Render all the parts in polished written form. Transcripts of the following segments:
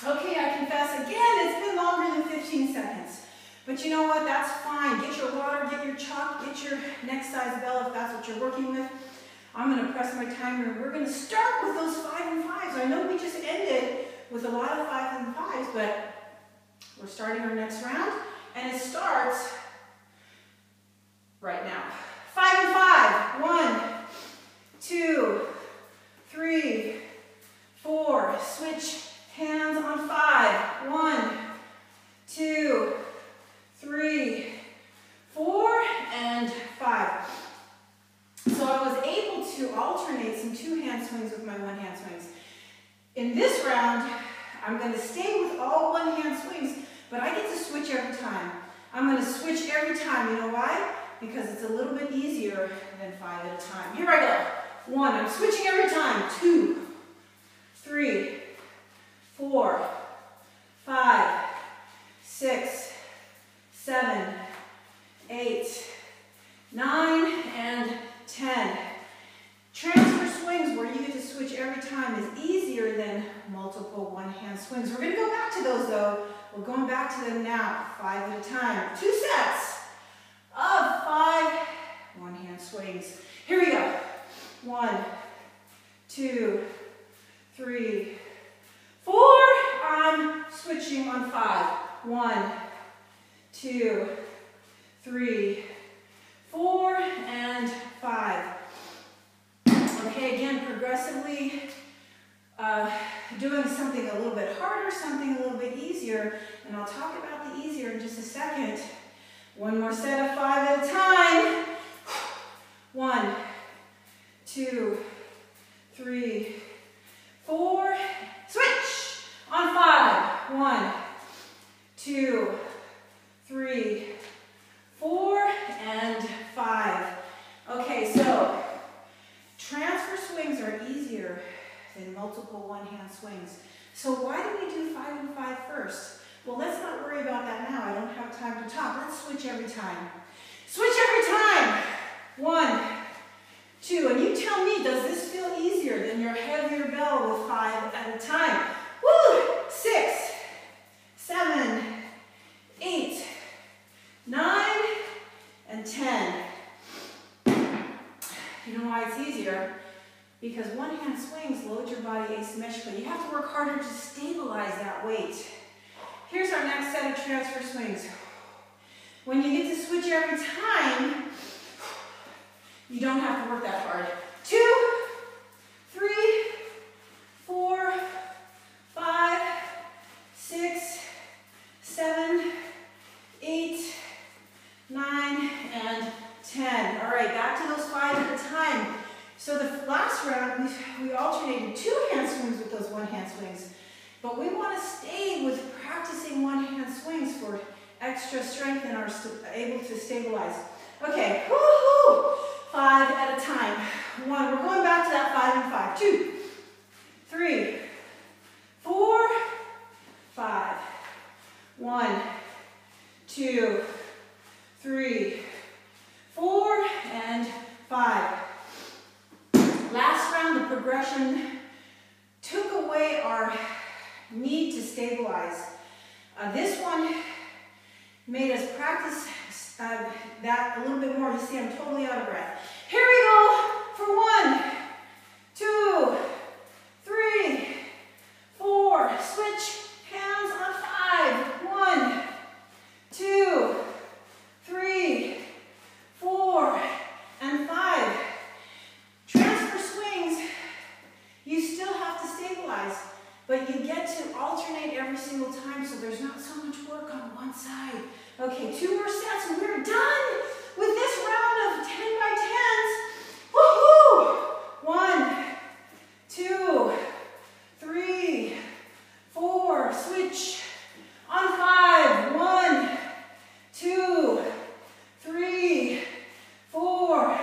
Okay, I confess again, it's been longer than 15 seconds. But you know what, that's fine. Get your water, get your chalk, get your next size bell if that's what you're working with. I'm going to press my timer and we're going to start with those 5 and 5s. I know we just ended with a lot of 5 and 5s, but we're starting our next round and it starts right now. 5 and 5. 1, 2, 3, 4. Switch hands on 5. 1, 2, 3, 4, and 5. So I was able to alternate some 2-hand swings with my 1-hand swings. In this round, I'm going to stay with all 1-hand swings, but I get to switch every time. I'm going to switch every time. You know why? Because it's a little bit easier than 5 at a time. Here I go. 1, I'm switching every time. 2, 3, 4, 5, 6, 7, 8, 9, and 10. Transfer swings where you get to switch every time is easier than multiple 1-hand swings. We're going to go back to those though. We're going back to them now, 5 at a time. 2 sets of 5 1-hand swings. Here we go. 1, 2, 3, 4. I'm switching on 5. 1, 2, 3, 4, and 5. Okay, again, progressively doing something a little bit harder, something a little bit easier, and I'll talk about the easier in just a second. One more set of 5 at a time. 1, 2, 3, 4. Switch on 5. 1, 2, 3, 4, and 5. Okay, so transfer swings are easier than multiple 1-hand swings. So why do we do 5 and 5 first? Well, let's not worry about that now. I don't have time to talk. Let's switch every time. Switch every time. 1, 2, and you tell me, does this feel easier than your heavier bell with 5 at a time? Woo! 6, 7, 8, 9, and 10. You know why it's easier? Because 1-hand swings load your body asymmetrically. You have to work harder to stabilize that weight. Here's our next set of transfer swings. When you get to switch every time, you don't have to work that hard. 2, 3, 4, 5, 6, 7, 8, 9, and 10. All right, back to those 5 at a time. So the last round, we alternated 2-hand swings with those 1-hand swings. But we want to stay with practicing 1-hand swings for extra strength and are able to stabilize. Okay, woohoo! 5 at a time. 1, we're going back to that 5 and 5. 2, 3, 4, 5. 1, 2, 3, 4, and 5. Last round, the progression took away our need to stabilize. This one made us practice that a little bit more. You see, I'm totally out of breath. Here we go for 1, 2, 3, 4. Switch hands on 5. 1, 2, 3, 4, and 5. Transfer swings, you still have to stabilize, but you get to alternate every single time, so there's not so much work on one side. Okay, 2 more sets and we're done with this round of 10 by 10s. Woohoo! 1, 2, 3, 4. Switch on 5. 1, 2, 3, 4,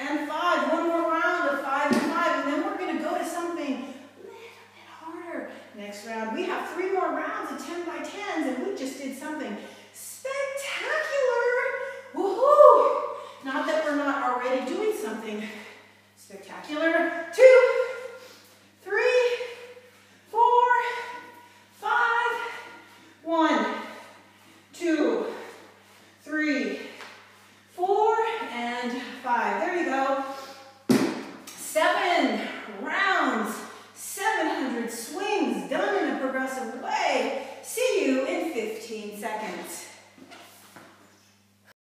and 5. One more round of 5 and 5, and then we're going to go to something a little bit harder. Next round, we have 3 more rounds of 10 by 10s, and we just did something spectacular. Woohoo! Not that we're not already doing something spectacular. 2, 3, 4, 5. rest away. See you in 15 seconds.